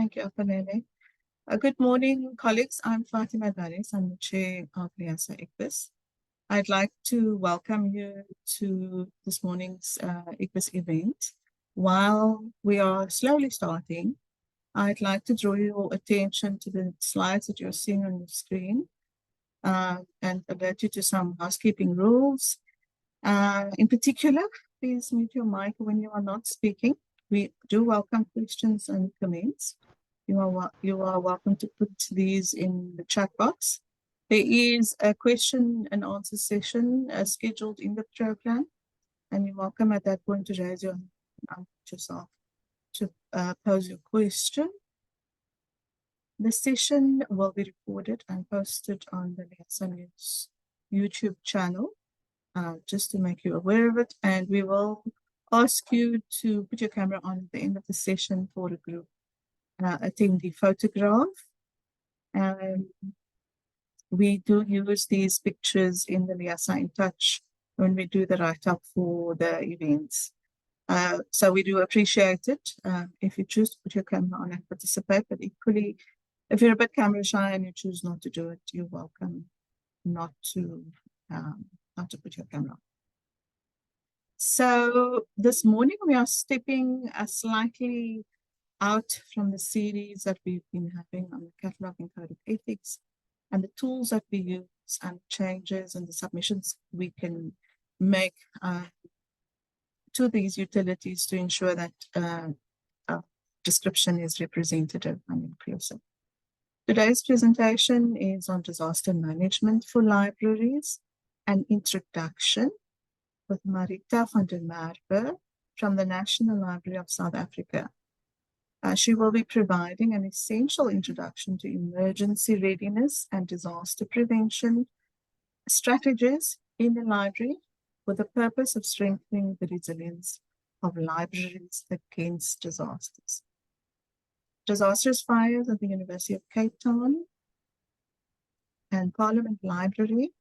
Thank you, Apanele. Good morning, colleagues. I'm Fatima Baris. I'm the chair of the IGBIS. I'd like to welcome you to this morning's IGBIS event. While we are slowly starting, I'd like to draw your attention to the slides that you're seeing on your screen and alert you to some housekeeping rules. In particular, please mute your mic when you are not speaking. We do welcome questions and comments. You are welcome to put these in the chat box. There is a question and answer session scheduled in the program, and you're welcome at that point to raise your hand and unmute yourself to pose your question. The session will be recorded and posted on the Liasa News YouTube channel, just to make you aware of it. And we will ask you to put your camera on at the end of the session for a group attendee photograph. We do use these pictures in the Liasa in Touch when we do the write-up for the events. So we do appreciate it if you choose to put your camera on and participate, but equally, if you're a bit camera shy and you choose not to do it, you're welcome not to put your camera on. So this morning we are stepping slightly out from the series that we've been having on the catalog and code of ethics and the tools that we use and changes and the submissions we can make to these utilities to ensure that our description is representative and inclusive. Today's presentation is on disaster management for libraries, an introduction with Marita van der Merwe from the National Library of South Africa. She will be providing an essential introduction to emergency readiness and disaster prevention strategies in the library with the purpose of strengthening the resilience of libraries against disasters. Disastrous fires at the University of Cape Town and Parliament Library,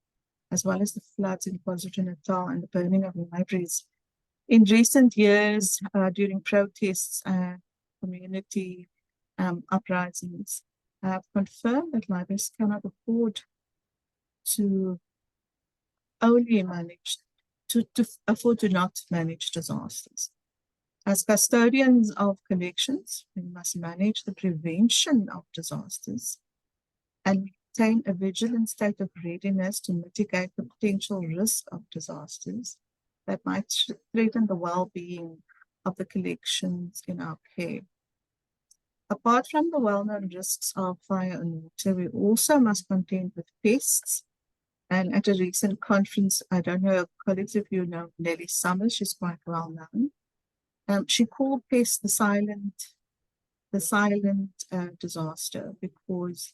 as well as the floods in KwaZulu-Natal and the burning of libraries in recent years during protests and community uprisings, have confirmed that libraries cannot afford to not manage disasters. As custodians of collections, we must manage the prevention of disasters and maintain a vigilant state of readiness to mitigate the potential risk of disasters that might threaten the well-being of the collections in our care. Apart from the well-known risks of fire and water, we also must contend with pests. And at a recent conference, I don't know, colleagues, if you know Nelly Summers, she's quite well known. She called pests the silent disaster because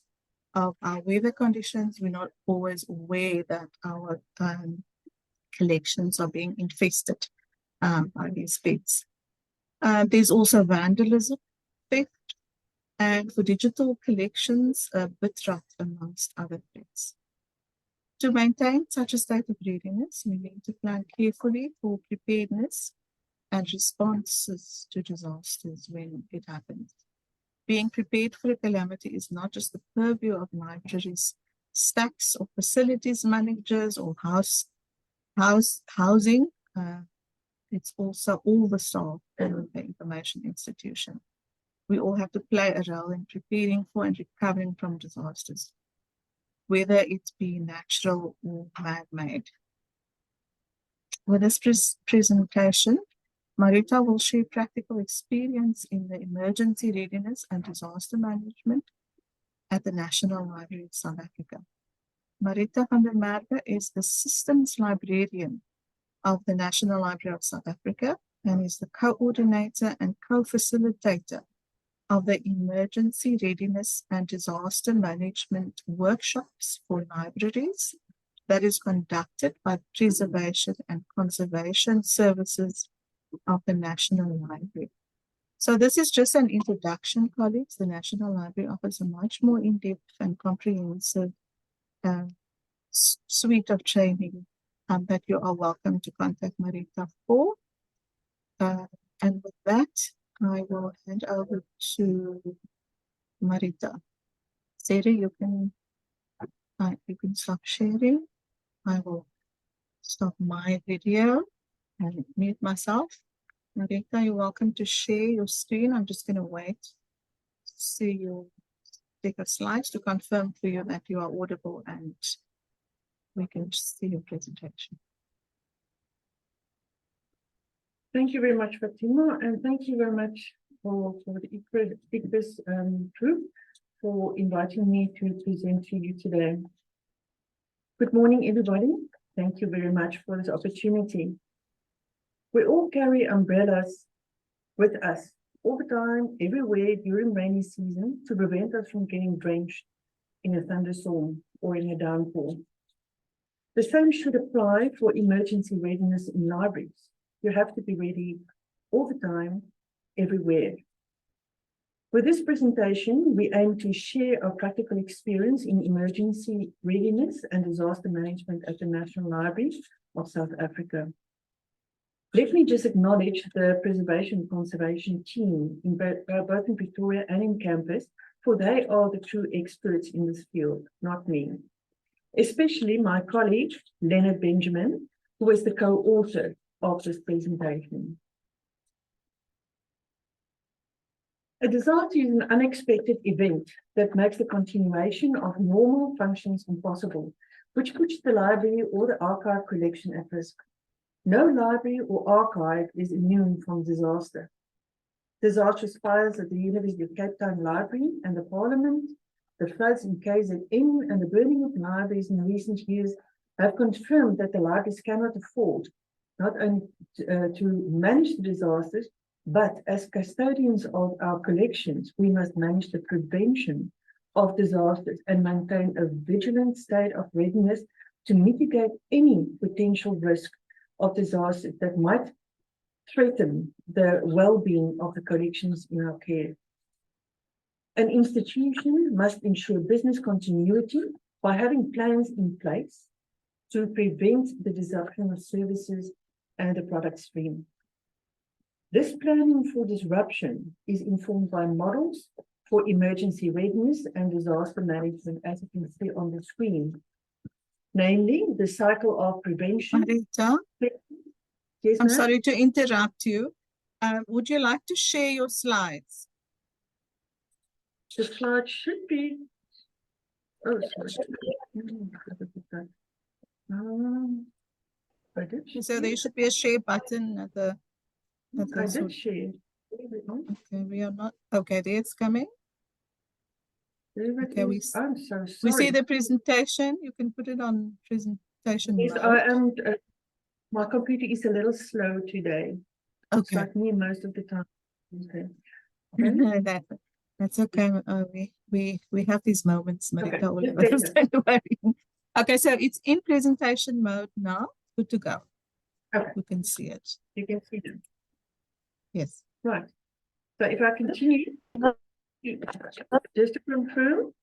of our weather conditions. We're not always aware that our collections are being infested by these pests. There's also vandalism, theft, and for digital collections, bit rot amongst other threats. To maintain such a state of readiness, we need to plan carefully for preparedness and responses to disasters when it happens. Being prepared for a calamity is not just the purview of libraries, stacks or facilities managers or housing. It's also all the staff in the information institution. We all have to play a role in preparing for and recovering from disasters, whether it be natural or man-made. With this presentation, Marita will share practical experience in the emergency readiness and disaster management at the National Library of South Africa. Marita van der Merwe is the systems librarian of the National Library of South Africa and is the coordinator and co-facilitator of the emergency readiness and disaster management workshops for libraries that is conducted by Preservation and Conservation Services of the National Library. So this is just an introduction, colleagues. The National Library offers a much more in-depth and comprehensive suite of training that you are welcome to contact Marita for. And with that, I will hand over to Marita. Sarah, you can stop sharing. I will stop my video and mute myself. Marita, you're welcome to share your screen. I'm just going to wait to see you take a slide to confirm for you that you are audible and we can see your presentation. Thank you very much, Fatima, and thank you very much for the IGBIS group for inviting me to present to you today. Good morning, everybody. Thank you very much for this opportunity. We all carry umbrellas with us all the time, everywhere during rainy season to prevent us from getting drenched in a thunderstorm or in a downpour. The same should apply for emergency readiness in libraries. You have to be ready all the time, everywhere. With this presentation, we aim to share our practical experience in emergency readiness and disaster management at the National Library of South Africa. Let me just acknowledge the preservation and conservation team in both in Pretoria and in campus, for they are the true experts in this field, not me. Especially my colleague, Leonard Benjamin, who is the co-author of this presentation. A disaster is an unexpected event that makes the continuation of normal functions impossible, which puts the library or the archive collection at risk. No library or archive is immune from disaster. Disastrous fires at the University of Cape Town Library and the Parliament, the floods in KZN, and the burning of libraries in recent years have confirmed that the libraries cannot afford not only to manage the disasters, but as custodians of our collections, we must manage the prevention of disasters and maintain a vigilant state of readiness to mitigate any potential risk of disasters that might threaten the well-being of the collections in our care. An institution must ensure business continuity by having plans in place to prevent the disruption of services and the product stream. This planning for disruption is informed by models for emergency readiness and disaster management, as you can see on the screen, namely the cycle of prevention. Marita, Yes, I'm sorry to interrupt you. Would you like to share your slides? The slide should be. Oh, sorry. I did share. So there should be a share button at the. I did share. Okay, we are not. Okay, there it's coming. Okay, I'm so sorry. We see the presentation. You can put it on presentation Yes, mode. I am. My computer is a little slow today. Okay. It's like me most of the time. Okay. That's okay. We have these moments, Marita, all Okay. of us, don't worry. Okay, so it's in presentation mode now. Good to go. Okay. You can see it. You can see them. Yes. Right. So if I continue, just to confirm.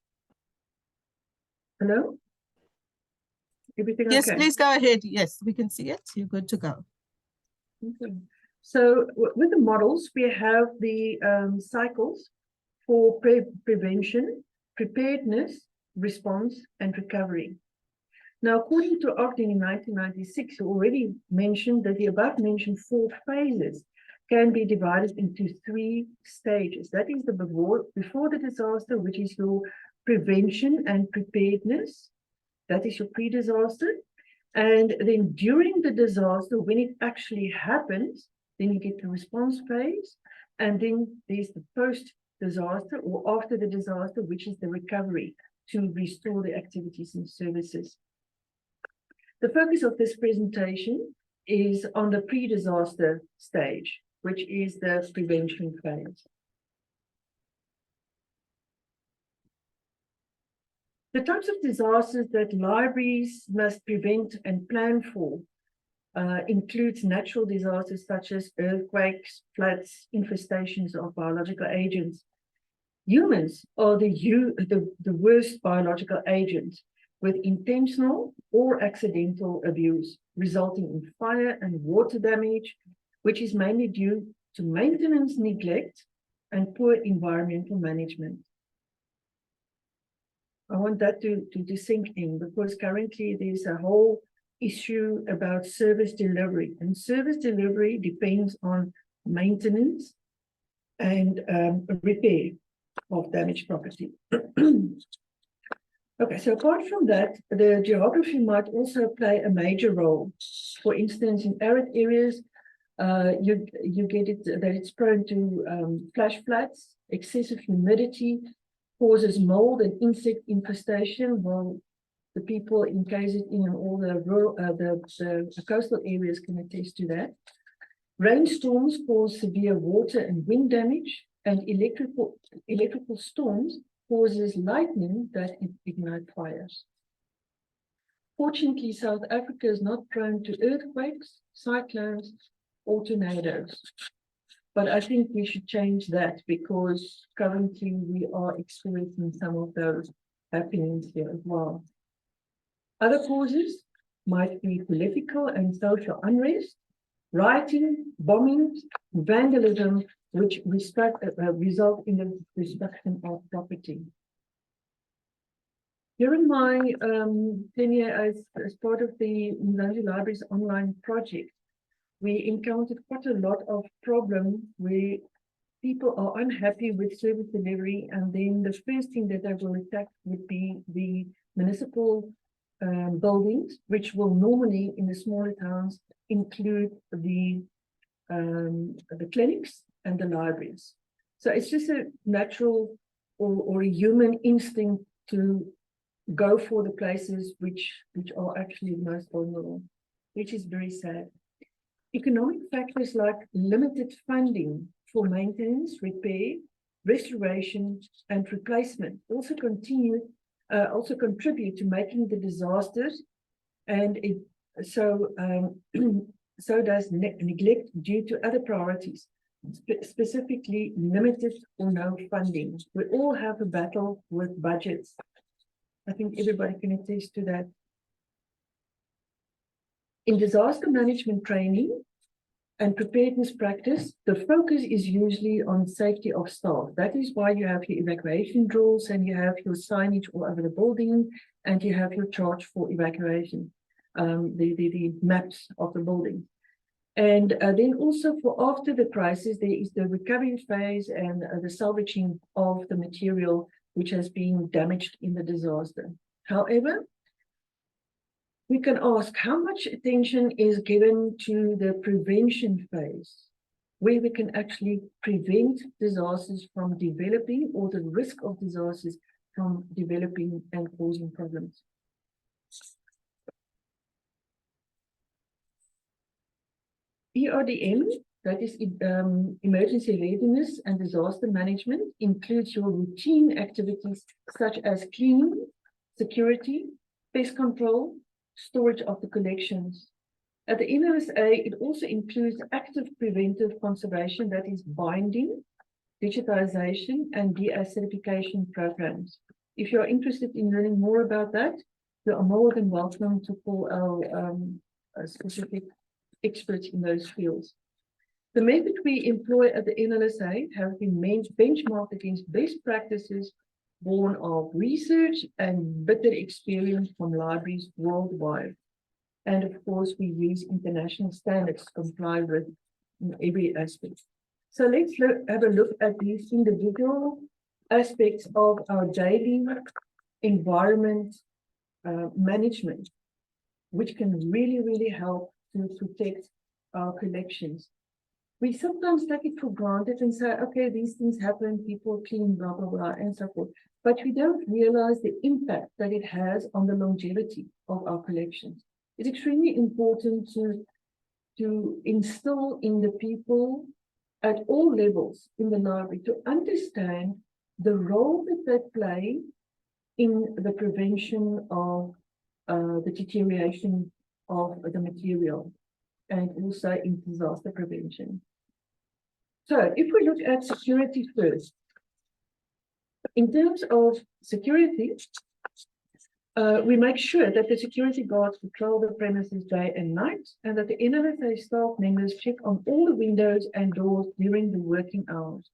Hello? Everything yes, okay? please go ahead. Yes, we can see it. You're good to go. Okay. So with the models, we have the cycles for prevention, preparedness, response, and recovery. Now, according to Ogden in 1996, who already mentioned that the above mentioned 4 phases can be divided into 3 stages. That is the before the disaster, which is your prevention and preparedness. That is your pre-disaster. And then during the disaster, when it actually happens, then you get the response phase. And then there's the post-disaster or after the disaster, which is the recovery to restore the activities and services. The focus of this presentation is on the pre-disaster stage, which is the prevention phase. The types of disasters that libraries must prevent and plan for includes natural disasters such as earthquakes, floods, infestations of biological agents. Humans are the worst biological agents, with intentional or accidental abuse, resulting in fire and water damage, which is mainly due to maintenance neglect and poor environmental management. I want that to sink in, because currently there's a whole issue about service delivery, and service delivery depends on maintenance and repair of damaged property. Okay, so apart from that, the geography might also play a major role. For instance, in arid areas, you get it that it's prone to flash floods, excessive humidity causes mold and insect infestation, while the people in KZN and all the rural, the coastal areas can attest to that. Rainstorms cause severe water and wind damage, and electrical storms causes lightning that ignite fires. Fortunately, South Africa is not prone to earthquakes, cyclones, or tornadoes. But I think we should change that, because currently we are experiencing some of those happenings here as well. Other causes might be political and social unrest, rioting, bombings, vandalism, which result in the destruction of property. During my tenure as part of the Mzansi Libraries online project, we encountered quite a lot of problems where people are unhappy with service delivery, and then the first thing that they will attack would be the municipal buildings, which will normally in the smaller towns include the clinics and the libraries. So it's just a natural or a human instinct to go for the places which are actually most vulnerable, which is very sad. Economic factors like limited funding for maintenance, repair, restoration, and replacement also contribute to making the disasters, and so does neglect due to other priorities, specifically limited or no funding. We all have a battle with budgets. I think everybody can attest to that. In disaster management training and preparedness practice, the focus is usually on safety of staff. That is why you have your evacuation drills, and you have your signage all over the building, and you have your charge for evacuation, the maps of the building. And then also for after the crisis, there is the recovery phase and the salvaging of the material which has been damaged in the disaster. However, we can ask how much attention is given to the prevention phase, where we can actually prevent disasters from developing, or the risk of disasters from developing and causing problems. ERDM, that is emergency readiness and disaster management, includes your routine activities such as cleaning, security, pest control, storage of the collections. At the NLSA, it also includes active preventive conservation, that is binding, digitization, and deacidification programs. If you're interested in learning more about that, you are more than welcome to call our specific experts in those fields. The method we employ at the NLSA have been benchmarked against best practices born of research and bitter experience from libraries worldwide. And of course, we use international standards to comply with in every aspect. So let's have a look at these individual aspects of our daily environment management, which can really, really help to protect our collections. We sometimes take it for granted and say, okay, these things happen, people clean, blah, blah, blah, and so forth. But we don't realize the impact that it has on the longevity of our collections. It's extremely important to instill in the people at all levels in the library to understand the role that they play in the prevention of the deterioration of the material, and also in disaster prevention. So if we look at security first, in terms of security, we make sure that the security guards patrol the premises day and night, and that the NLSA staff members check on all the windows and doors during the working hours.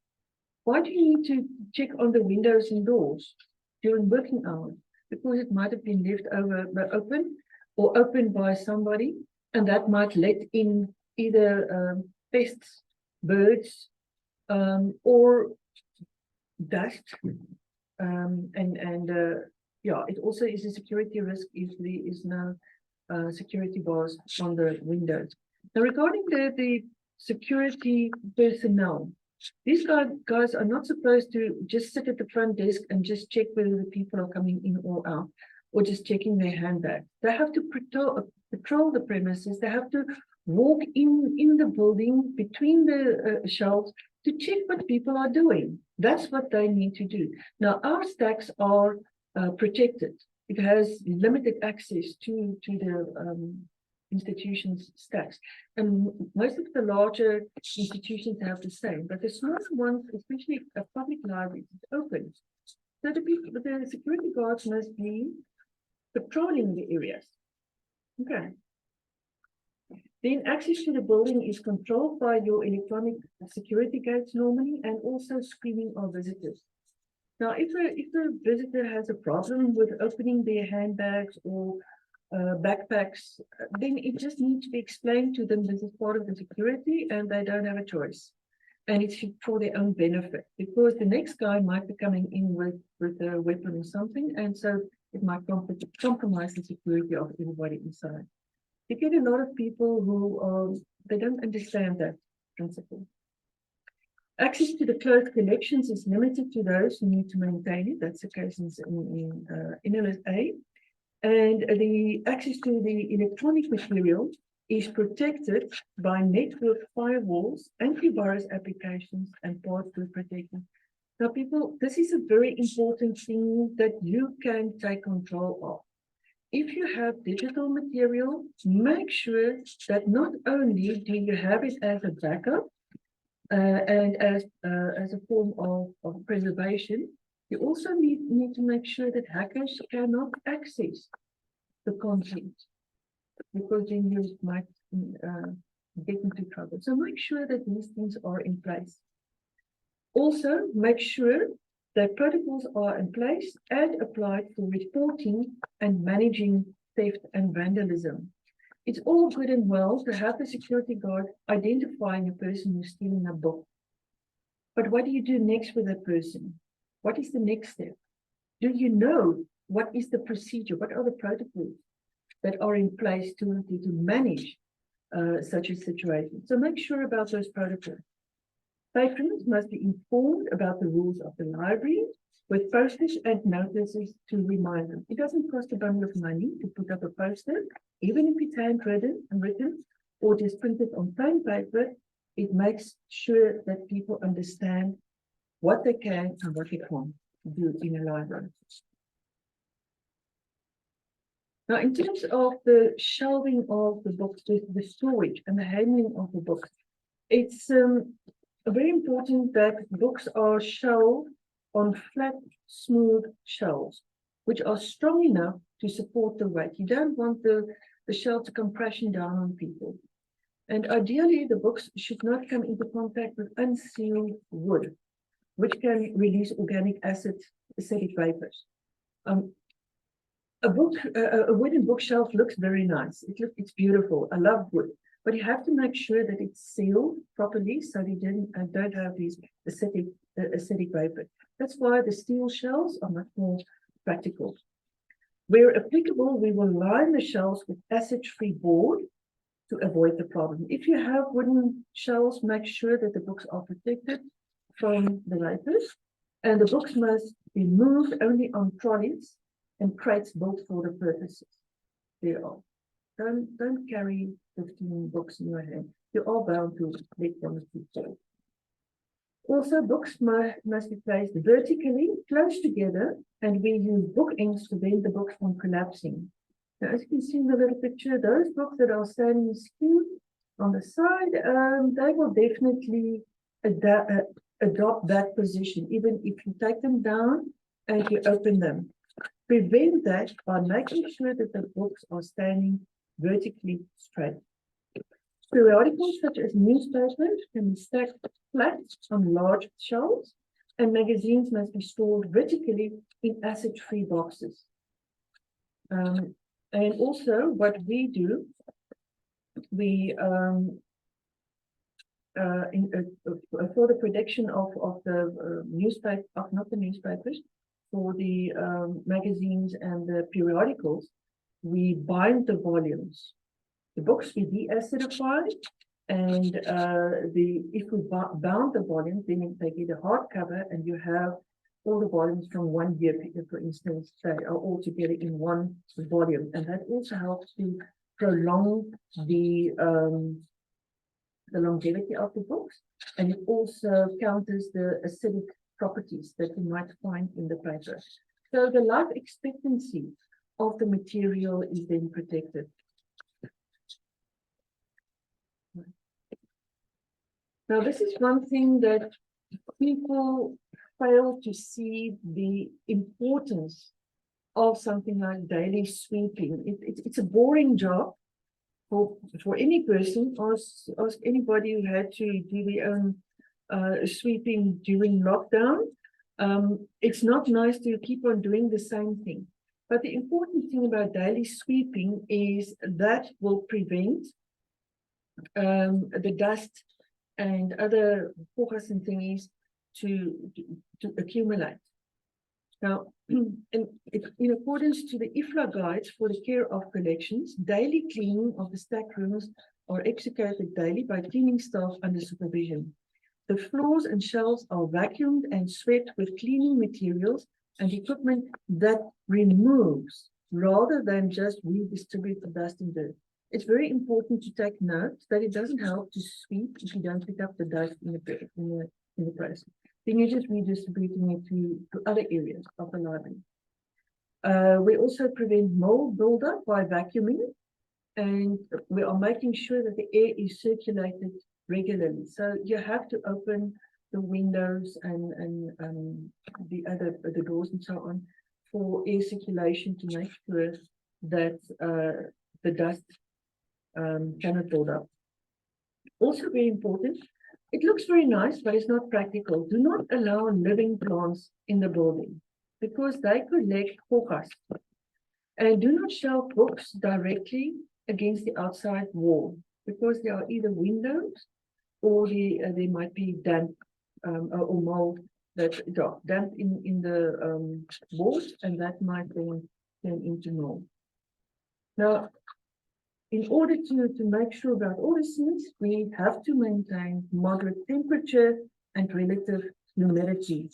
Why do you need to check on the windows and doors? during working hours because it might have been left open or opened by somebody, and that might let in either pests, birds, or dust. Yeah, it also is a security risk if there is no security bars on the windows. Now, regarding the security personnel, these guys are not supposed to just sit at the front desk and just check whether the people are coming in or out, or just checking their handbag. They have to patrol the premises. They have to walk in the building between the shelves to check what people are doing. That's what they need to do. Now, our stacks are protected. It has limited access to the institutions' stacks. And most of the larger institutions have the same, but the smaller ones, especially a public library, is open. So the security guards must be patrolling the areas. Okay. Then access to the building is controlled by your electronic security gates normally, and also screening of visitors. Now, if a visitor has a problem with opening their handbags or backpacks, then it just needs to be explained to them this is part of the security and they don't have a choice. And it's for their own benefit, because the next guy might be coming in with a weapon or something, and so it might compromise the security of everybody inside. You get a lot of people who they don't understand that principle. Access to the closed collections is limited to those who need to maintain it. That's the case in NLSA. And the access to the electronic material is protected by network firewalls, antivirus applications, and password protection. Now, people, this is a very important thing that you can take control of. If you have digital material, make sure that not only do you have it as a backup and as a form of preservation, you also need to make sure that hackers cannot access the content, because then you might get into trouble. So make sure that these things are in place. Also, make sure that protocols are in place and applied for reporting and managing theft and vandalism. It's all good and well to have the security guard identifying a person who's stealing a book. But what do you do next with that person? What is the next step? Do you know what is the procedure? What are the protocols that are in place to manage such a situation? So make sure about those protocols. Patrons must be informed about the rules of the library with posters and notices to remind them. It doesn't cost a bundle of money to put up a poster, even if it's handwritten or just printed on plain paper. It makes sure that people understand what they can and what they can't do in a library. Now, in terms of the shelving of the books, the storage and the handling of the books, it's very important that books are shelved on flat, smooth shelves, which are strong enough to support the weight. You don't want the shelf to come crashing down on people. And ideally, the books should not come into contact with unsealed wood, which can release organic acidic vapors. A wooden bookshelf looks very nice. It's beautiful. I love wood. But you have to make sure that it's sealed properly so they don't have these acidic vapor. That's why the steel shelves are much more practical. Where applicable, we will line the shelves with acid-free board to avoid the problem. If you have wooden shelves, make sure that the books are protected from the vapors, and the books must be moved only on trolleys and crates built for the purposes thereof. Don't carry 15 books in your hand. You are bound to let them fall. Also, books must be placed vertically, close together, and we use book ends to prevent the books from collapsing. Now, as you can see in the little picture, those books that are standing skewed on the side, they will definitely adopt that position, even if you take them down and you open them. Prevent that by making sure that the books are standing vertically straight. Periodicals such as newspapers can be stacked flat on large shelves, and magazines must be stored vertically in acid-free boxes. And also what we do, we for the production of the newspaper, not the newspapers, for the magazines and the periodicals, we bind the volumes. The books we de-acidify, and if we bound the volumes, then they get a hardcover, and you have all the volumes from one year. For instance, they are all together in one volume, and that also helps to prolong the longevity of the books, and it also counters the acidic properties that you might find in the paper. So the life expectancy of the material is then protected. Now, this is one thing that people fail to see the importance of something like daily sweeping. It's a boring job for any person. Ask anybody who had to do their own sweeping during lockdown. It's not nice to keep on doing the same thing. But the important thing about daily sweeping is that will prevent the dust and other pochas and thingies to accumulate. Now, in accordance to the IFLA guides for the care of collections, daily cleaning of the stack rooms are executed daily by cleaning staff under supervision. The floors and shelves are vacuumed and swept with cleaning materials and equipment that removes rather than just redistribute the dust and dirt. It's very important to take note that it doesn't help to sweep if you don't pick up the dust in the process. Then you're just redistributing it to other areas of the library. We also prevent mold buildup by vacuuming, and we are making sure that the air is circulated regularly. So you have to open the windows and the doors and so on for air circulation to make sure that the dust cannot build up. Also very important, it looks very nice, but it's not practical. Do not allow living plants in the building because they collect pochas. And do not shelve books directly against the outside wall because there are either windows or there might be damp or mold that damp in the walls, and that might then turn into mold. Now, in order to make sure about all these things, we have to maintain moderate temperature and relative humidity.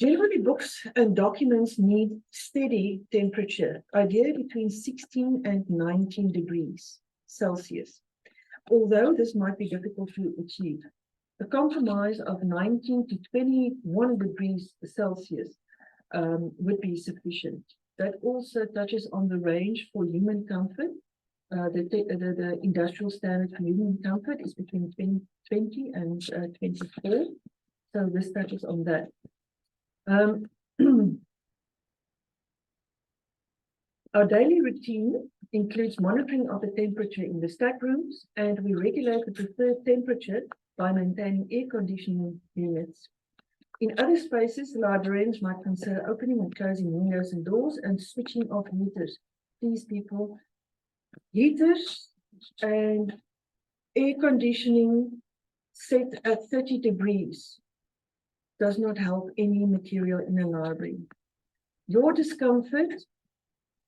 Generally, books and documents need steady temperature, ideally between 16 and 19 degrees Celsius, although this might be difficult to achieve. A compromise of 19 to 21 degrees Celsius would be sufficient. That also touches on the range for human comfort. The industrial standard for human comfort is between 20 and 24. So this touches on that. Our daily routine includes monitoring of the temperature in the stack rooms, and we regulate the preferred temperature by maintaining air conditioning units. In other spaces, librarians might consider opening and closing windows and doors and switching off heaters. These people, heaters and air conditioning set at 30 degrees does not help any material in a library. Your discomfort,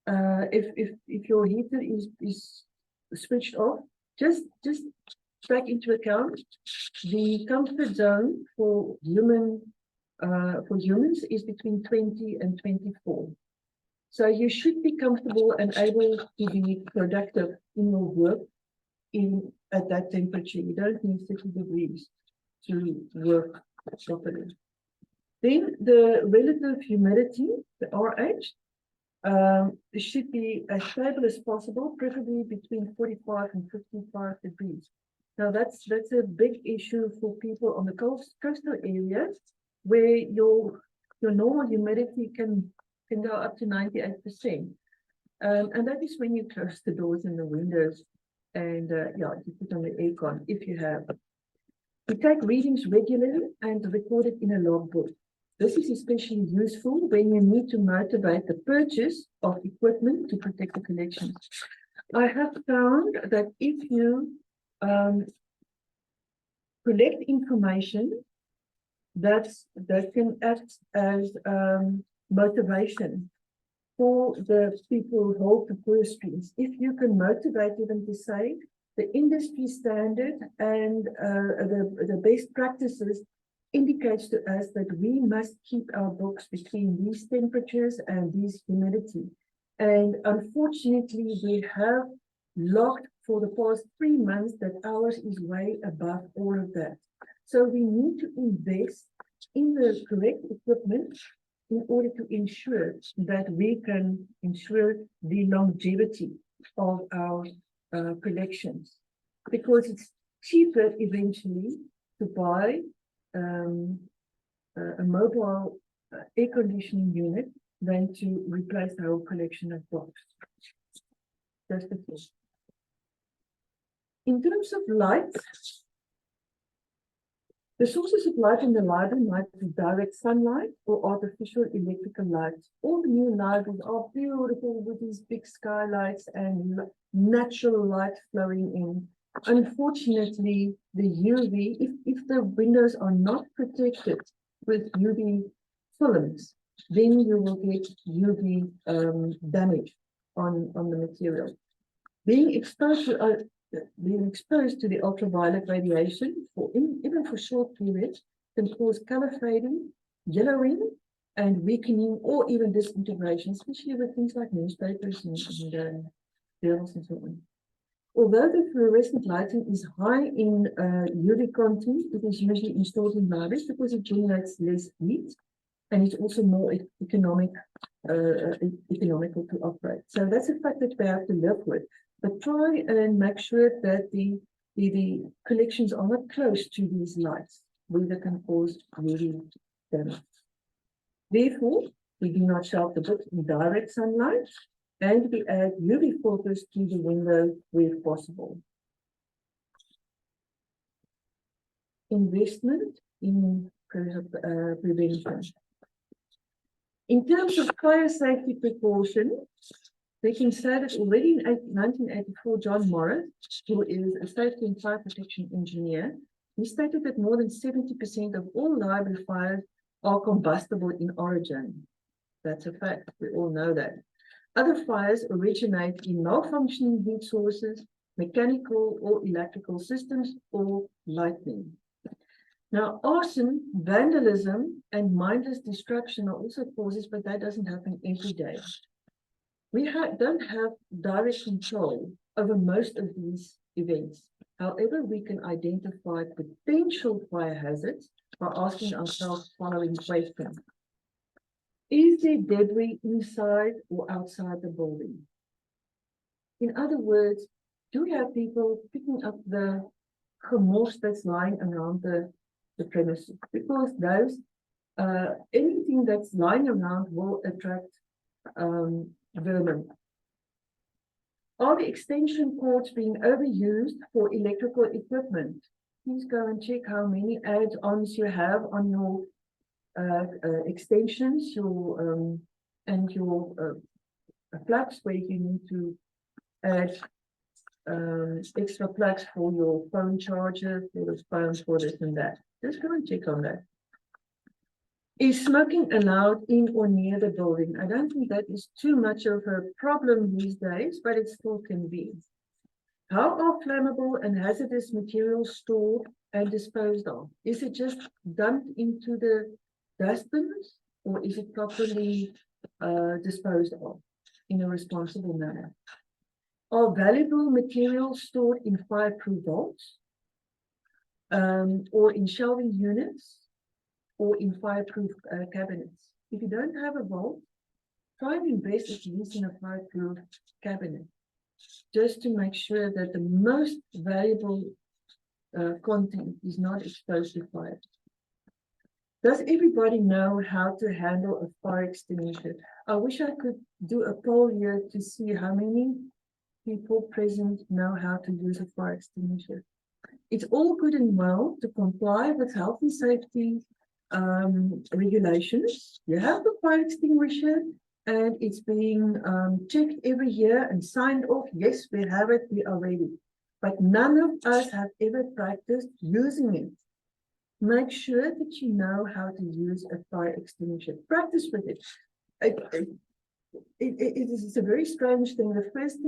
if your heater is switched off, just take into account the comfort zone for humans is between 20 and 24. So you should be comfortable and able to be productive in your work at that temperature. You don't need 30 degrees to work properly. Then the relative humidity, the RH, should be as stable as possible, preferably between 45 and 55 degrees. Now that's a big issue for people on the coastal areas where your normal humidity can go up to 98%. And that is when you close the doors and the windows and you put on the aircon if you have. We take readings regularly and record it in a logbook. This is especially useful when you need to motivate the purchase of equipment to protect the collection. I have found that if you collect information that can act as motivation for the people who hold the purse strings, if you can motivate them to say the industry standard and the best practices indicates to us that we must keep our books between these temperatures and this humidity. And unfortunately, we have logged for the past 3 months that ours is way above all of that. So we need to invest in the correct equipment in order to ensure that we can ensure the longevity of our collections, because it's cheaper eventually to buy a mobile air conditioning unit than to replace the whole collection of books. That's the first. In terms of light, the sources of light in the library might be direct sunlight or artificial electrical lights. All the new libraries are beautiful with these big skylights and natural light flowing in. Unfortunately, the UV, if the windows are not protected with UV films, then you will get UV damage on the material. Being exposed to the ultraviolet radiation even for short periods can cause color fading, yellowing, and weakening, or even disintegration, especially with things like newspapers and journals and so on. Although the fluorescent lighting is high in UV content, it is usually installed in libraries because it generates less heat, and it's also more economical to operate. So that's a fact that we have to live with. But try and make sure that the collections are not close to these lights, where they can cause UV damage. Therefore, we do not shelve the books in direct sunlight, and we add UV filters to the window where possible. Investment in prevention. In terms of fire safety precaution, we can say that already in 1984, John Morris, who is a safety and fire protection engineer, he stated that more than 70% of all library fires are combustible in origin. That's a fact, we all know that. Other fires originate in malfunctioning heat sources, mechanical or electrical systems, or lightning. Now, arson, vandalism, and mindless destruction are also causes, but that doesn't happen every day. We don't have direct control over most of these events. However, we can identify potential fire hazards by asking ourselves the following question. Is there debris inside or outside the building? In other words, do we have people picking up the gemors that's lying around the premises? Because those, anything that's lying around will attract vermin. Are the extension cords being overused for electrical equipment? Please go and check how many add-ons you have on your extensions, and your plugs, where you need to add extra plugs for your phone charger, for the phones, for this and that. Just go and check on that. Is smoking allowed in or near the building? I don't think that is too much of a problem these days, but it still can be. How are flammable and hazardous materials stored and disposed of? Is it just dumped into the dustbins, or is it properly disposed of in a responsible manner? Are valuable materials stored in fireproof vaults, or in shelving units, or in fireproof cabinets? If you don't have a vault, try and invest at least in a fireproof cabinet, just to make sure that the most valuable content is not exposed to fire. Does everybody know how to handle a fire extinguisher? I wish I could do a poll here to see how many people present know how to use a fire extinguisher. it's all good and well to comply with health and safety regulations. You have the fire extinguisher and it's being checked every year and signed off. Yes, we have it, we are ready. But none of us have ever practiced using it. Make sure that you know how to use a fire extinguisher. Practice with it. It is a very strange thing. The first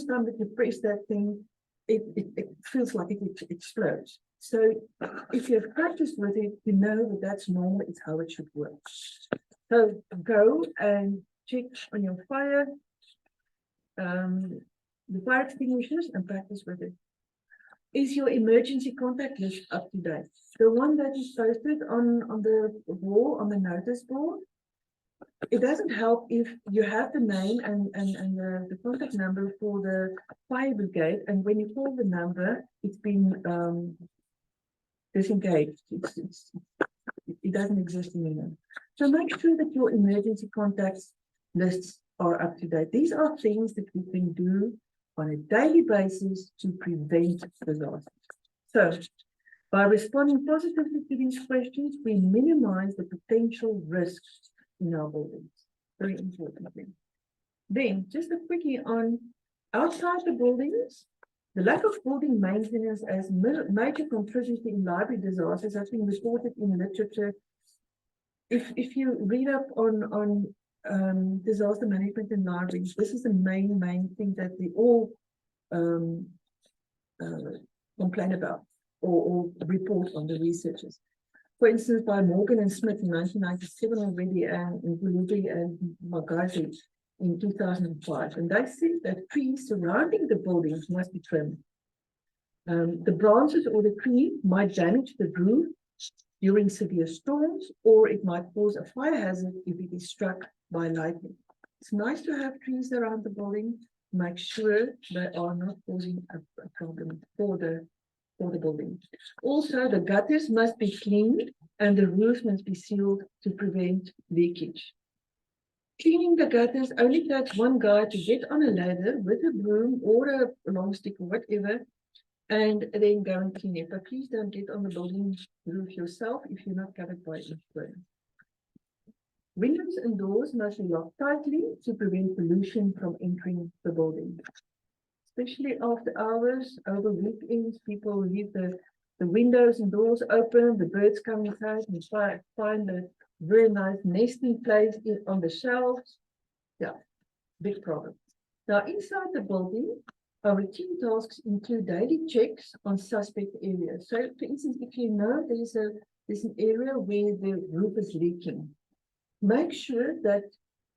time that you press that thing, it feels like it explodes. So if you have practiced with it, you know that that's normal. It's how it should work. So go and check on your the fire extinguishers and practice with it. Is your emergency contact list up to date? The one that is posted on the wall, on the notice board, it doesn't help if you have the name and the contact number for the fire brigade, and when you call the number, it's been disengaged. It doesn't exist anymore. So make sure that your emergency contacts lists are up to date. These are things that we can do on a daily basis to prevent disasters. So, by responding positively to these questions, we minimize the potential risks in our buildings. Very important thing. Then, just a quickie on outside the buildings, the lack of building maintenance as major contributor in library disasters has been reported in literature. If you read up on disaster management in libraries, this is the main thing that we all complain about or report on the researchers. For instance, by Morgan and Smith in 1997 already, and Gulubi and Magazi in 2005. And they said that trees surrounding the buildings must be trimmed. The branches or the tree might damage the roof during severe storms, or it might cause a fire hazard if it is struck by lightning. It's nice to have trees around the building. Make sure they are not causing a problem for the building. Also, the gutters must be cleaned and the roof must be sealed to prevent leakage. Cleaning the gutters only takes one guy to get on a ladder with a broom or a long stick or whatever, and then go and clean it. But please don't get on the building roof yourself if you're not covered by insurance. Windows and doors must be locked tightly to prevent pollution from entering the building. Especially after hours, over weekends, people leave the windows and doors open, the birds come inside and find a very nice nesting place on the shelves. Yeah, big problem. Now, inside the building, our routine tasks include daily checks on suspect areas. So, for instance, if you know there's an area where the roof is leaking, make sure that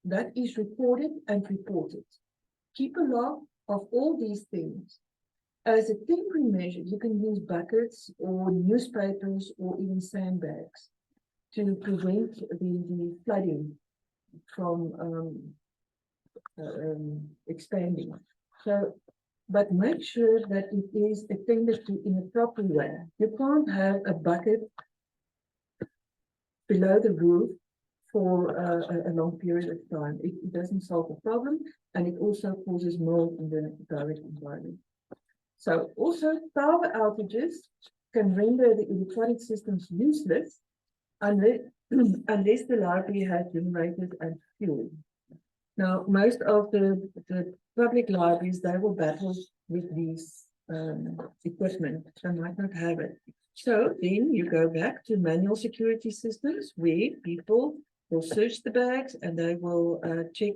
that is recorded and reported. Keep a log of all these things. As a temporary measure, you can use buckets or newspapers or even sandbags to prevent the flooding from expanding. So, but make sure that it is attended to in a proper way. You can't have a bucket below the roof for a long period of time. It doesn't solve the problem, and it also causes mold in the direct environment. So also power outages can render the electronic systems useless unless the library has generators and fuel. Now, most of the public libraries, they will battle with these equipment. They might not have it. So then you go back to manual security systems where people will search the bags and they will check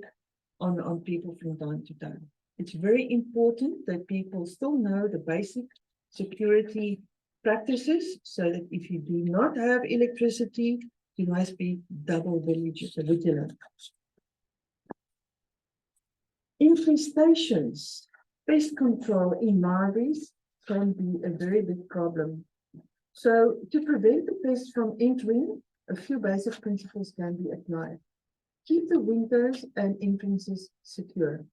on people from time to time. It's very important that people still know the basic security practices so that if you do not have electricity, you must be double vigilant. Infestations, pest control in libraries can be a very big problem. So to prevent the pests from entering, a few basic principles can be applied. Keep the windows and entrances secure.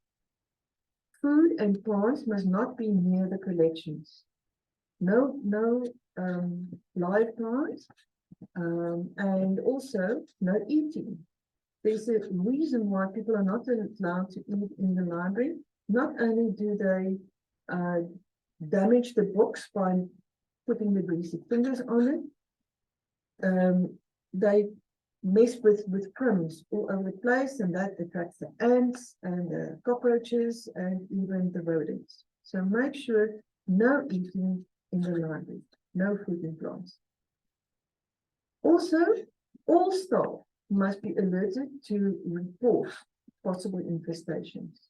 Food and plants must not be near the collections. No live plants, and also no eating. There's a reason why people are not allowed to eat in the library. Not only do they damage the books by putting the greasy fingers on it. They mess with crumbs all over the place, and that attracts the ants and the cockroaches and even the rodents. So make sure no eating in the library, no food in plants. Also, all staff must be alerted to report possible infestations.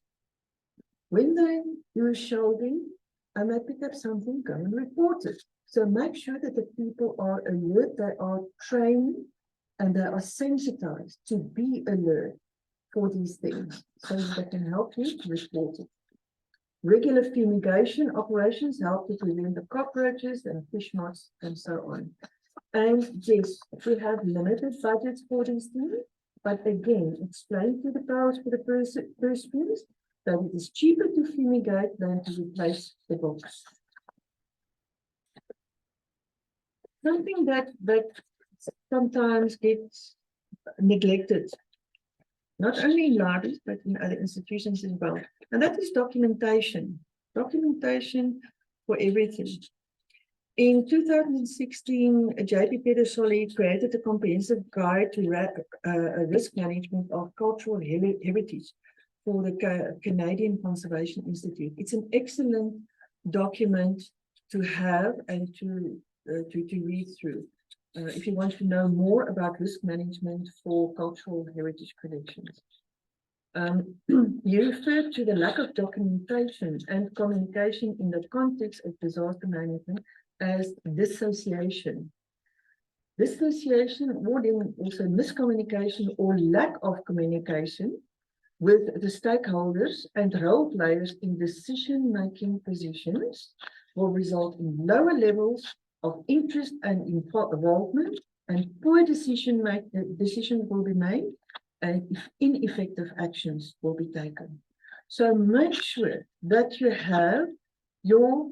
When they do shelving and they pick up something, go and report it. So make sure that the people are alert, they are trained, and they are sensitized to be alert for these things so that they can help you to report it. Regular fumigation operations help to prevent the cockroaches and fish moths and so on. And yes, we have limited budgets for these things, but again, explain to the powers for the persons that it is cheaper to fumigate than to replace the books. Something that sometimes gets neglected, not only in libraries, but in other institutions as well. And that is documentation. Documentation for everything. In 2016, JP Pedersoli created a comprehensive guide to risk management of cultural heritage for the Canadian Conservation Institute. It's an excellent document to have and to read through. If you want to know more about risk management for cultural heritage collections. You referred to the lack of documentation and communication in the context of disaster management as dissociation. Dissociation, or then also miscommunication or lack of communication with the stakeholders and role players in decision-making positions will result in lower levels of interest and involvement, and poor decisions will be made, and ineffective actions will be taken. So make sure that you have your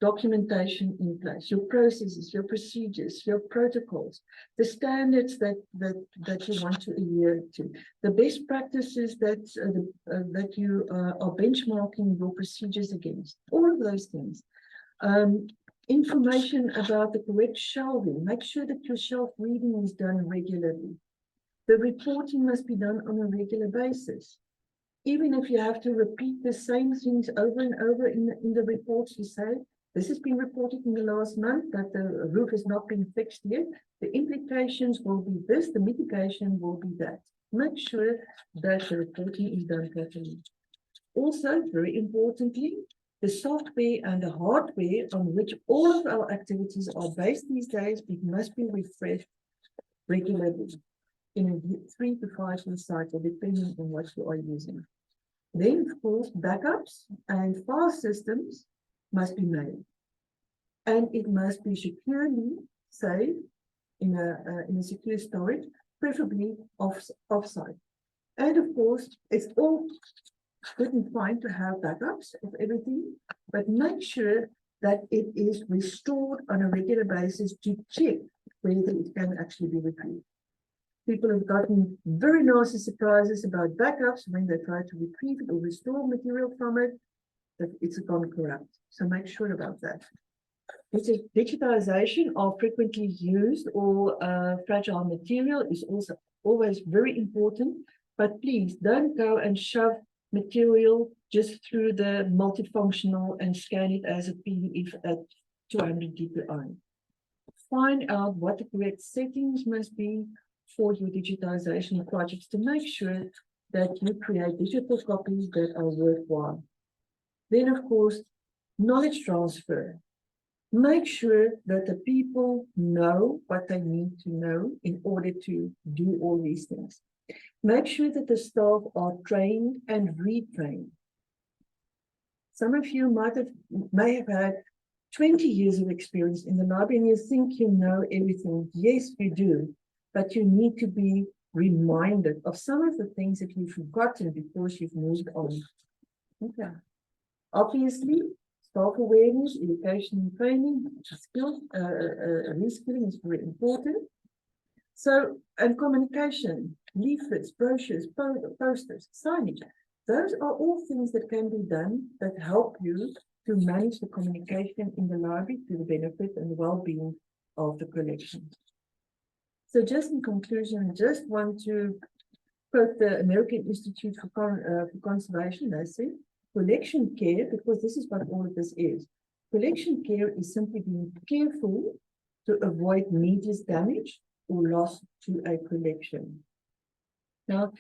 documentation in place, your processes, your procedures, your protocols, the standards that you want to adhere to, the best practices that you are benchmarking your procedures against, all of those things. Information about the correct shelving. Make sure that your shelf reading is done regularly. The reporting must be done on a regular basis. Even if you have to repeat the same things over and over in the reports, you say, this has been reported in the last month, that the roof has not been fixed yet. The implications will be this, the mitigation will be that. Make sure that the reporting is done properly. Also, very importantly, the software and the hardware on which all of our activities are based these days, it must be refreshed regularly in a 3 to 5 year cycle, depending on what you are using. Then, of course, backups and file systems must be made. And it must be securely saved in a secure storage, preferably off-site. And of course, it's all good and fine to have backups of everything, but make sure that it is restored on a regular basis to check whether it can actually be retrieved. People have gotten very nasty surprises about backups when they try to retrieve it or restore material from it, that it's gone corrupt. So make sure about that. Digitization of frequently used or fragile material is also always very important, but please don't go and shove material just through the multifunctional and scan it as a PDF at 200 dpi. Find out what the correct settings must be for your digitization projects to make sure that you create digital copies that are worthwhile. Then, of course, knowledge transfer. Make sure that the people know what they need to know in order to do all these things. Make sure that the staff are trained and retrained. Some of you may have had 20 years of experience in the library and you think you know everything. Yes, you do, but you need to be reminded of some of the things that you've forgotten because you've moved on. Okay. Obviously, staff awareness, education and training, skills, reskilling is very important. So, and communication, leaflets, brochures, posters, signage, those are all things that can be done that help you to manage the communication in the library to the benefit and well-being of the collection. So just in conclusion, I just want to quote the American Institute for Conservation. They say, collection care, because this is what all of this is. Collection care is simply being careful to avoid needless damage or loss to a collection. Now,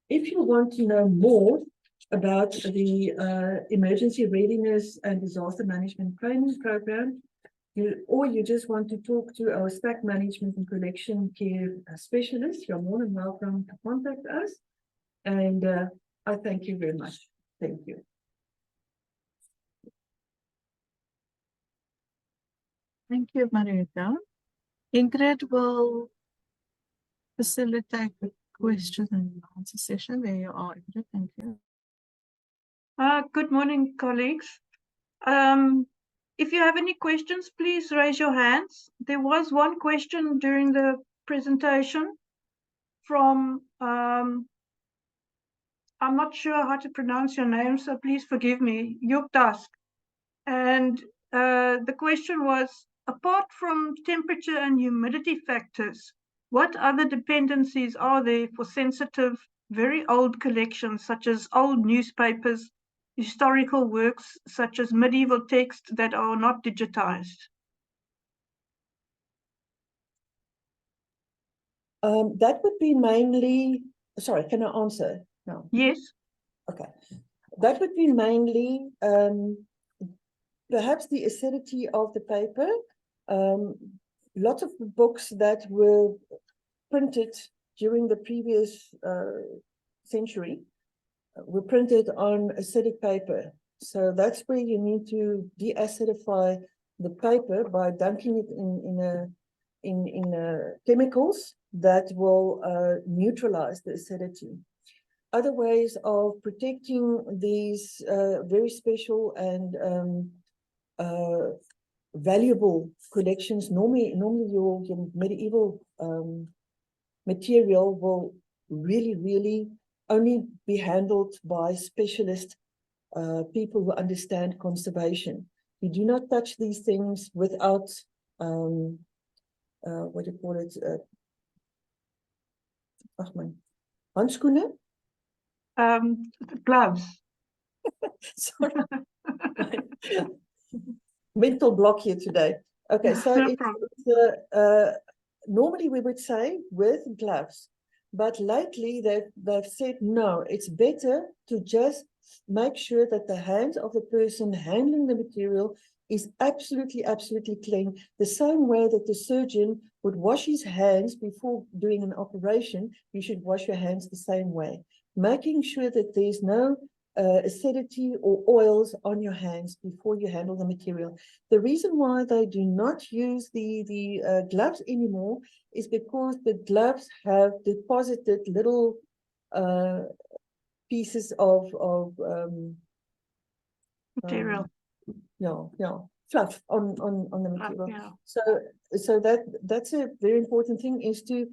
if you want to know more about the Emergency Readiness and Disaster Management Training Program, or you just want to talk to our stack management and collection care specialist, you're more than welcome to contact us. And I thank you very much. Thank you. Thank you, Marita. Ingrid will facilitate the question and answer session. There you are, Ingrid. Thank you. Good morning, colleagues. If you have any questions, please raise your hands. There was one question during the presentation from, I'm not sure how to pronounce your name, so please forgive me, Yuktask. And the question was, apart from temperature and humidity factors, what other dependencies are there for sensitive, very old collections, such as old newspapers, historical works such as medieval texts that are not digitized? That would be mainly, sorry, can I answer now? Yes. Okay. That would be mainly perhaps the acidity of the paper. Lots of books that were printed during the previous century were printed on acidic paper. So that's where you need to de-acidify the paper by dunking it in chemicals that will neutralize the acidity. Other ways of protecting these very special and valuable collections, normally your medieval material will really only be handled by specialist people who understand conservation. You do not touch these things without what do you call it? Handskoenen? Gloves. Sorry. Mental block here today. Okay, so No normally we would say with gloves, but lately they've said no, it's better to just make sure that the hands of the person handling the material is absolutely clean, the same way that the surgeon would wash his hands before doing an operation. You should wash your hands the same way, making sure that there's no acidity or oils on your hands before you handle the material. The reason why they do not use the gloves anymore is because the gloves have deposited little pieces of material. Fluff on the material. Yeah. So that's a very important thing, is to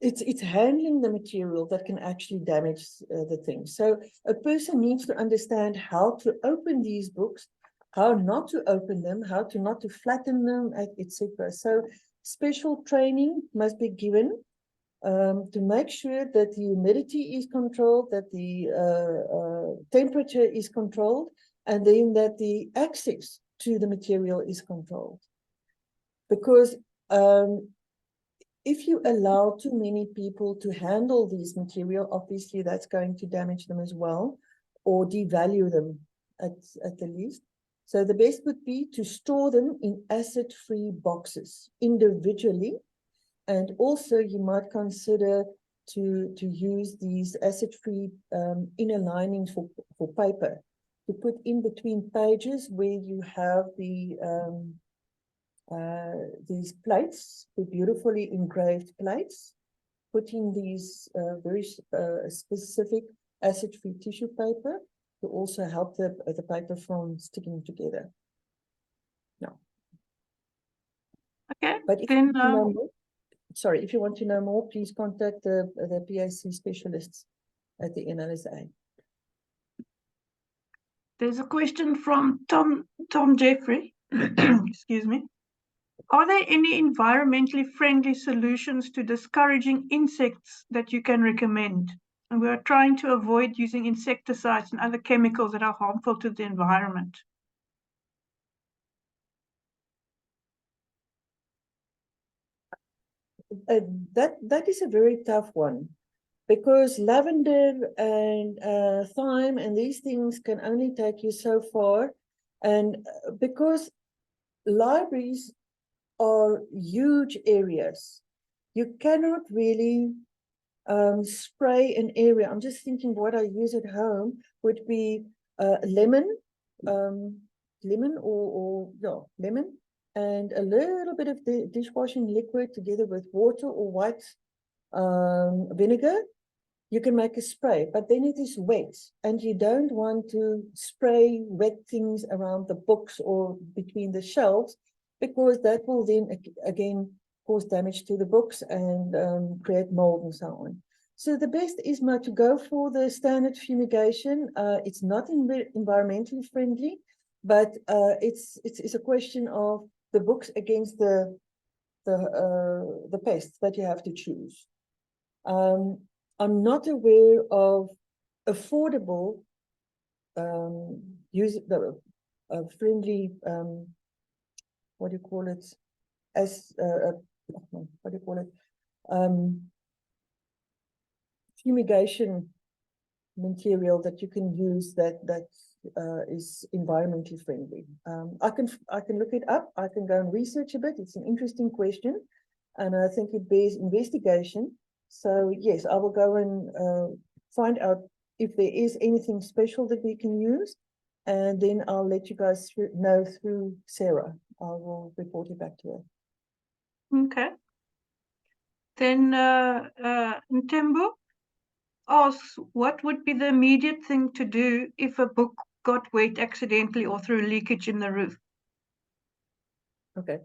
it's handling the material that can actually damage the thing. So a person needs to understand how to open these books, how not to open them, how to not to flatten them, etc. So special training must be given to make sure that the humidity is controlled, that the temperature is controlled, and then that the access to the material is controlled. Because if you allow too many people to handle these material, obviously that's going to damage them as well, or devalue them at the least. So the best would be to store them in acid-free boxes individually. And also you might consider to use these acid-free inner linings for paper, to put in between pages where you have these plates, the beautifully engraved plates, putting these very specific acid-free tissue paper to also help the paper from sticking together. No. Okay. But if then, you know more, sorry, if you want to know more, please contact the PAC specialists at the NLSA. There's a question from Tom Jeffrey. Excuse me. Are there any environmentally friendly solutions to discouraging insects that you can recommend? And we are trying to avoid using insecticides and other chemicals that are harmful to the environment. That is a very tough one, because lavender and thyme and these things can only take you so far, and because libraries are huge areas, you cannot really spray an area. I'm just thinking what I use at home would be lemon or lemon, and a little bit of the dishwashing liquid together with water or white vinegar. You can make a spray, but then it is wet, and you don't want to spray wet things around the books or between the shelves, because that will then again cause damage to the books and create mold and so on. So the best is to go for the standard fumigation. It's not environmentally friendly, but it's a question of the books against the pests that you have to choose. I'm not aware of affordable friendly what do you call it, as what do you call it, fumigation material that you can use that is environmentally friendly. I can look it up. I can go and research a bit. It's an interesting question, and I think it bears investigation. So yes, I will go and find out if there is anything special that we can use, and then I'll let you guys know through Sarah. I will report it back to her. Okay. Then Ntembu asks, what would be the immediate thing to do if a book got wet accidentally or through leakage in the roof? Okay.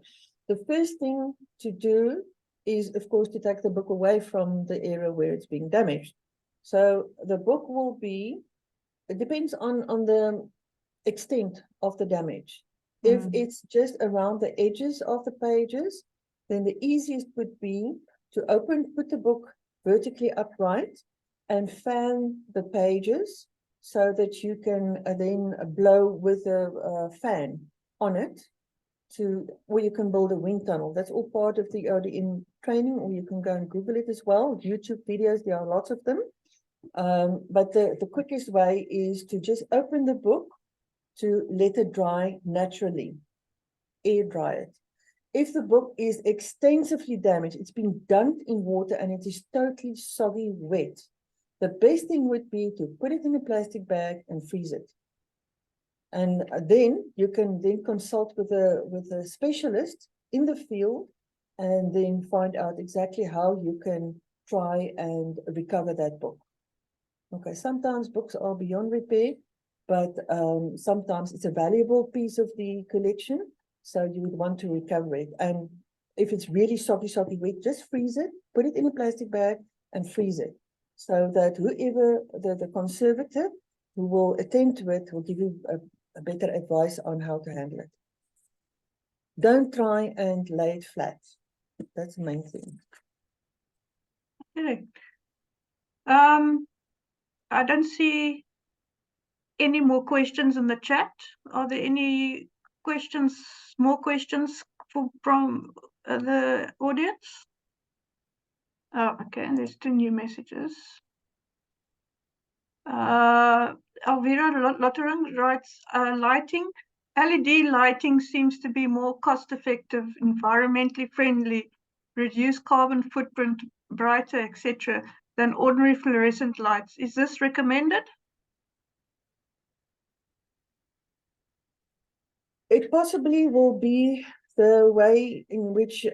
The first thing to do is, of course, to take the book away from the area where it's being damaged. So the book will be, it depends on the extent of the damage. If it's just around the edges of the pages, then the easiest would be to put the book vertically upright and fan the pages so that you can then blow with a fan on it, or you can build a wind tunnel. That's all part of the ODM training, or you can go and Google it as well. YouTube videos, there are lots of them. But the quickest way is to just open the book to let it dry naturally, air dry it. If the book is extensively damaged, it's been dunked in water and it is totally soggy wet, the best thing would be to put it in a plastic bag and freeze it. And then you can then consult with a specialist in the field and then find out exactly how you can try and recover that book. Okay, sometimes books are beyond repair, but sometimes it's a valuable piece of the collection, so you would want to recover it. And if it's really soggy wet, just freeze it, put it in a plastic bag and freeze it, so that whoever, the conservator who will attend to it will give you a better advice on how to handle it. Don't try and lay it flat. That's the main thing. Okay. I don't see any more questions in the chat. Are there any questions, more questions from the audience? Oh, okay, there's 2 new messages. Alvira Lottering writes, lighting, LED lighting seems to be more cost-effective, environmentally friendly, reduce carbon footprint, brighter, etc., than ordinary fluorescent lights. Is this recommended? It possibly will be the way in which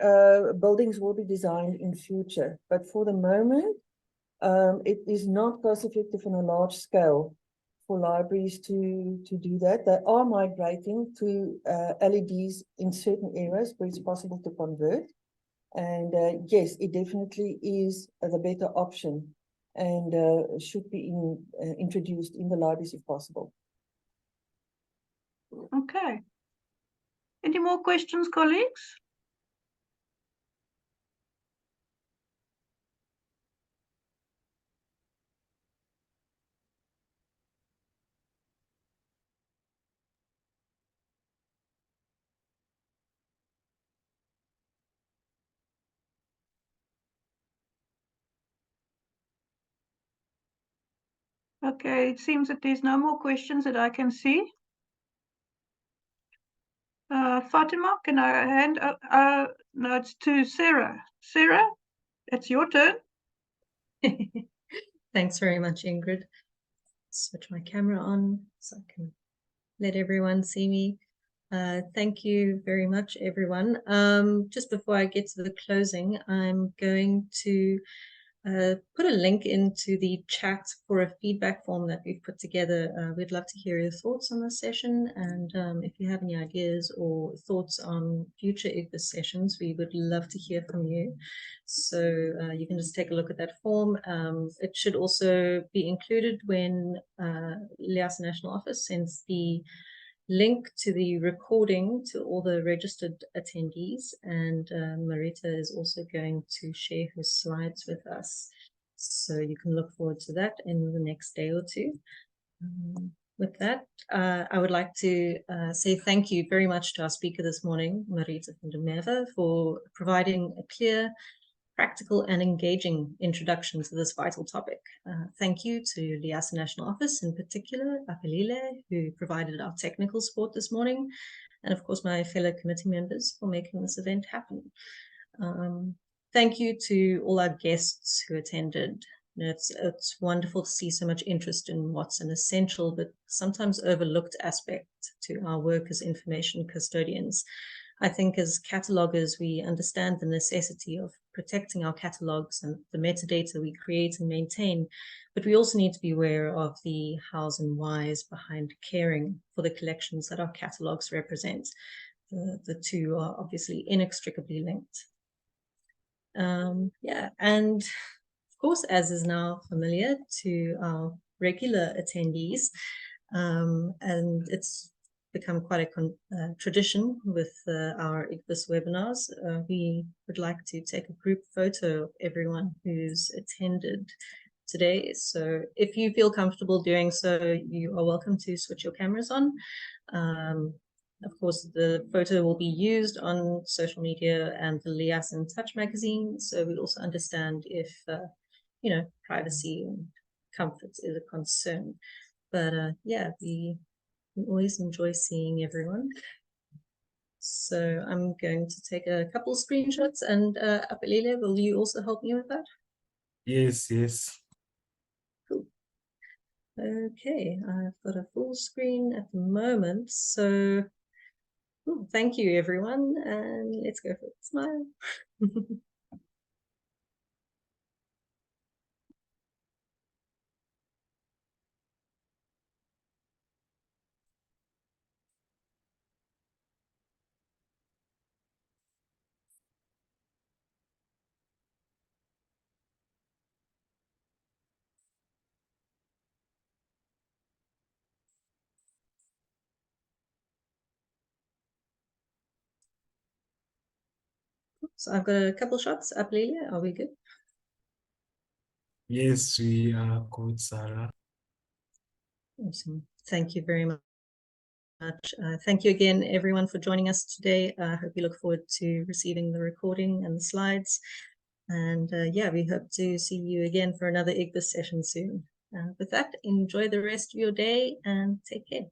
buildings will be designed in future, but for the moment, it is not cost-effective on a large scale for libraries to do that. They are migrating to LEDs in certain areas where it's possible to convert. And yes, it definitely is the better option and should be introduced in the libraries if possible. Okay. Any more questions, colleagues? Okay, it seems that there's no more questions that I can see. Fatima, can I hand? No, it's to Sarah. Sarah, it's your turn. Thanks very much, Ingrid. Switch my camera on so I can let everyone see me. Thank you very much, everyone. Just before I get to the closing, I'm going to put a link into the chat for a feedback form that we've put together. We'd love to hear your thoughts on this session, and if you have any ideas or thoughts on future IGBIS sessions, we would love to hear from you. So you can just take a look at that form. It should also be included when Liasa National Office sends the link to the recording to all the registered attendees, and Marita is also going to share her slides with us, so you can look forward to that in the next day or two. With that, I would like to say thank you very much to our speaker this morning, Marita van der Merwe, for providing a clear, practical and engaging introduction to this vital topic. Thank you to Liasa National Office, in particular, Apelile, who provided our technical support this morning, and of course my fellow committee members for making this event happen. Thank you to all our guests who attended. It's wonderful to see so much interest in what's an essential but sometimes overlooked aspect to our work as information custodians. I think as catalogers, we understand the necessity of protecting our catalogs and the metadata we create and maintain, but we also need to be aware of the hows and whys behind caring for the collections that our catalogs represent. The two are obviously inextricably linked. Yeah, and of course, as is now familiar to our regular attendees, and it's become quite a tradition with our IGBIS webinars. We would like to take a group photo of everyone who's attended today. So if you feel comfortable doing so, you are welcome to switch your cameras on. Of course, the photo will be used on social media and the Liasa in Touch magazine. So we also understand if, you know, privacy and comfort is a concern. But yeah, we always enjoy seeing everyone. So I'm going to take a couple of screenshots, and Apelile, will you also help me with that? Yes, yes. Cool. Okay, I've got a full screen at the moment, so thank you everyone, and let's go for a smile. So I've got a couple shots. Apelile, are we good? Yes, we are good, Sarah. Awesome. Thank you very much. Thank you again, everyone, for joining us today. I hope you look forward to receiving the recording and the slides. And yeah, we hope to see you again for another IGBIS session soon. With that, enjoy the rest of your day and take care.